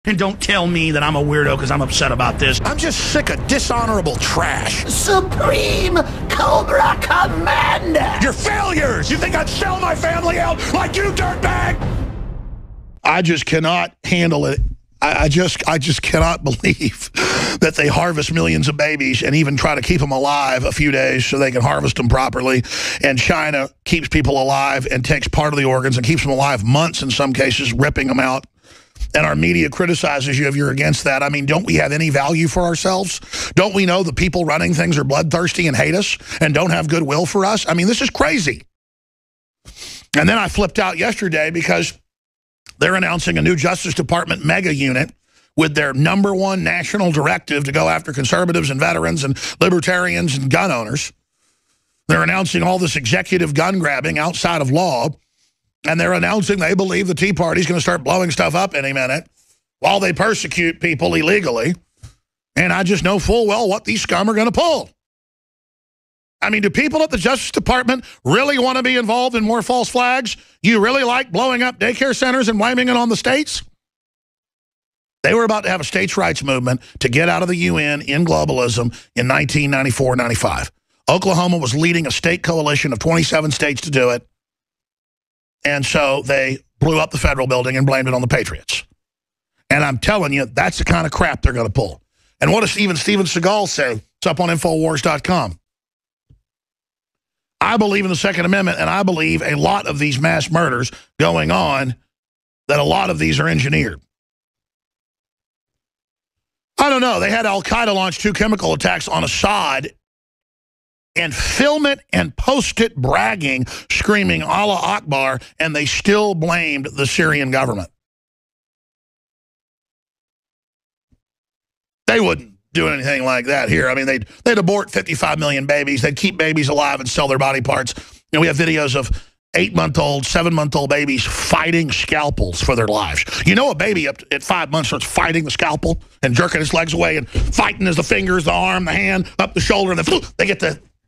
And don't tell me that I'm a weirdo because I'm upset about this. I'm just sick of dishonorable trash. Supreme Cobra Commander! You're failures! You think I'd sell my family out like you, dirtbag? I just cannot handle it. I just cannot believe that they harvest millions of babies and even try to keep them alive a few days so they can harvest them properly. And China keeps people alive and takes part of the organs and keeps them alive months in some cases, ripping them out. And our media criticizes you if you're against that. I mean, don't we have any value for ourselves? Don't we know the people running things are bloodthirsty and hate us and don't have goodwill for us? I mean, this is crazy. And then I flipped out yesterday because they're announcing a new Justice Department mega unit with their #1 national directive to go after conservatives and veterans and libertarians and gun owners. They're announcing all this executive gun grabbing outside of law. And they're announcing they believe the Tea Party's going to start blowing stuff up any minute while they persecute people illegally. And I just know full well what these scum are going to pull. I mean, do people at the Justice Department really want to be involved in more false flags? You really like blowing up daycare centers and blaming it on the states? They were about to have a states' rights movement to get out of the UN in globalism in 1994-95. Oklahoma was leading a state coalition of 27 states to do it. And so they blew up the federal building and blamed it on the Patriots. And I'm telling you, that's the kind of crap they're going to pull. And what does Steven Seagal say? It's up on Infowars.com. I believe in the Second Amendment, and I believe a lot of these mass murders going on, that a lot of these are engineered. I don't know. They had Al-Qaeda launch 2 chemical attacks on Assad and film it and post it bragging, screaming Allah Akbar, and they still blamed the Syrian government. They wouldn't do anything like that here. I mean, they'd abort 55 million babies. They'd keep babies alive and sell their body parts. You know, we have videos of 8-month-old, 7-month-old babies fighting scalpels for their lives. You know, a baby up at 5 months starts fighting the scalpel and jerking its legs away and fighting as the fingers, the arm, the hand, up the shoulder, and then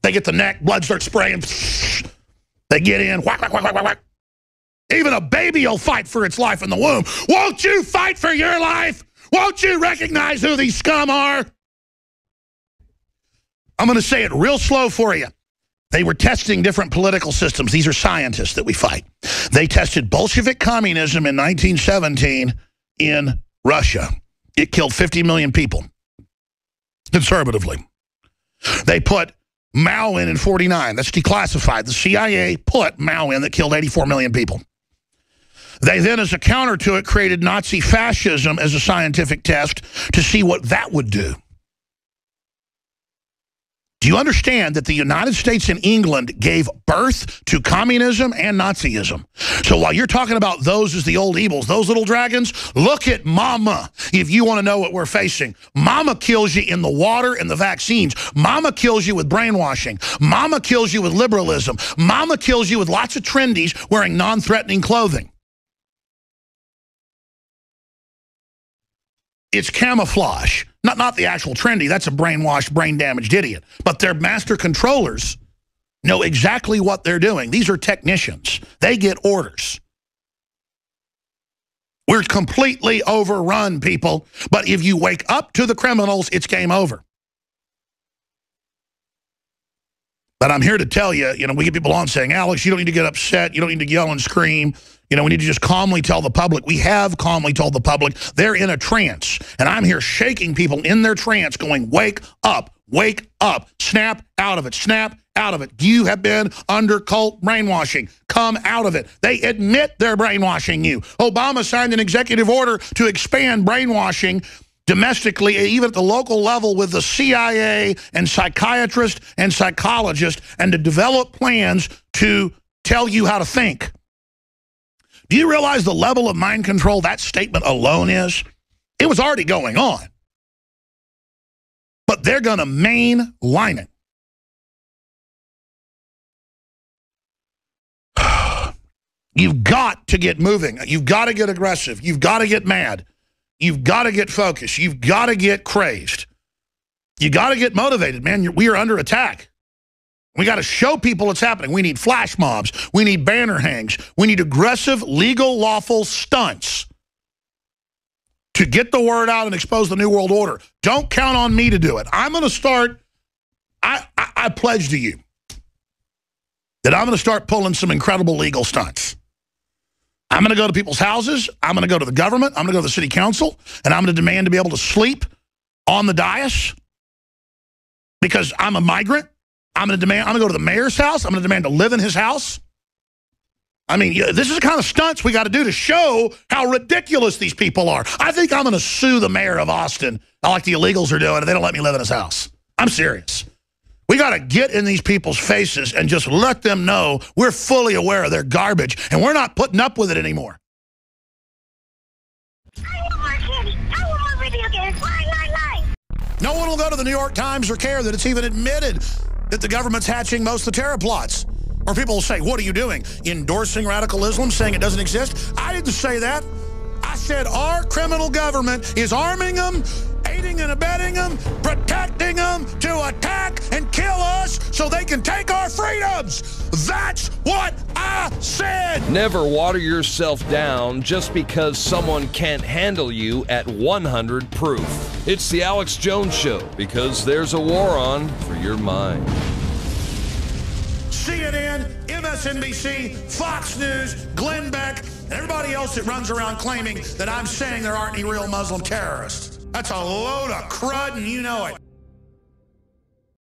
they get the neck, blood starts spraying. They get in, whack, whack, whack, whack, whack. Even a baby will fight for its life in the womb. Won't you fight for your life? Won't you recognize who these scum are? I'm going to say it real slow for you. They were testing different political systems. These are scientists that we fight. They tested Bolshevik communism in 1917 in Russia. It killed 50 million people, conservatively. They put Mao in 49. That's declassified. The CIA put Mao in that killed 84 million people. They then, as a counter to it, created Nazi fascism as a scientific test to see what that would do. Do you understand that the United States and England gave birth to communism and Nazism? So while you're talking about those as the old evils, those little dragons, look at Mama if you want to know what we're facing. Mama kills you in the water and the vaccines. Mama kills you with brainwashing. Mama kills you with liberalism. Mama kills you with lots of trendies wearing non-threatening clothing. It's camouflage. Not the actual trendy. That's a brainwashed, brain-damaged idiot. But their master controllers know exactly what they're doing. These are technicians. They get orders. We're completely overrun, people. But if you wake up to the criminals, it's game over. But I'm here to tell you, we get people on saying, Alex, you don't need to get upset. You don't need to yell and scream. We need to just calmly tell the public. We have calmly told the public they're in a trance. And I'm here shaking people in their trance going, wake up, snap out of it, snap out of it. You have been under cult brainwashing. Come out of it. They admit they're brainwashing you. Obama signed an executive order to expand brainwashing domestically, even at the local level with the CIA and psychiatrists and psychologists, and to develop plans to tell you how to think. Do you realize the level of mind control that statement alone is? It was already going on. But they're going to mainline it. You've got to get moving. You've got to get aggressive. You've got to get mad. You've got to get focused. You've got to get crazed. You got to get motivated, man. We are under attack. We got to show people what's happening. We need flash mobs. We need banner hangs. We need aggressive, legal, lawful stunts to get the word out and expose the New World Order. Don't count on me to do it. I'm going to start, I pledge to you that I'm going to start pulling some incredible legal stunts. I'm going to go to people's houses. I'm going to go to the government. I'm going to go to the city council. And I'm going to demand to be able to sleep on the dais because I'm a migrant. I'm going to go to the mayor's house. I'm going to demand to live in his house. I mean, this is the kind of stunts we got to do to show how ridiculous these people are. I think I'm going to sue the mayor of Austin, like the illegals are doing, and they don't let me live in his house. I'm serious. We got to get in these people's faces and just let them know we're fully aware of their garbage, and we're not putting up with it anymore. I want more candy. I want more video games. Lie. No one will go to the New York Times or care that it's even admitted that the government's hatching most of the terror plots. Or people will say, what are you doing? Endorsing radical Islam, saying it doesn't exist? I didn't say that. I said our criminal government is arming them, aiding and abetting them, protecting them to attack and kill us so they can take our freedoms. That's what I said. Never water yourself down just because someone can't handle you at 100 proof. It's the Alex Jones Show, because there's a war on for your mind. CNN, MSNBC, Fox News, Glenn Beck, and everybody else that runs around claiming that I'm saying there aren't any real Muslim terrorists. That's a load of crud, and you know it.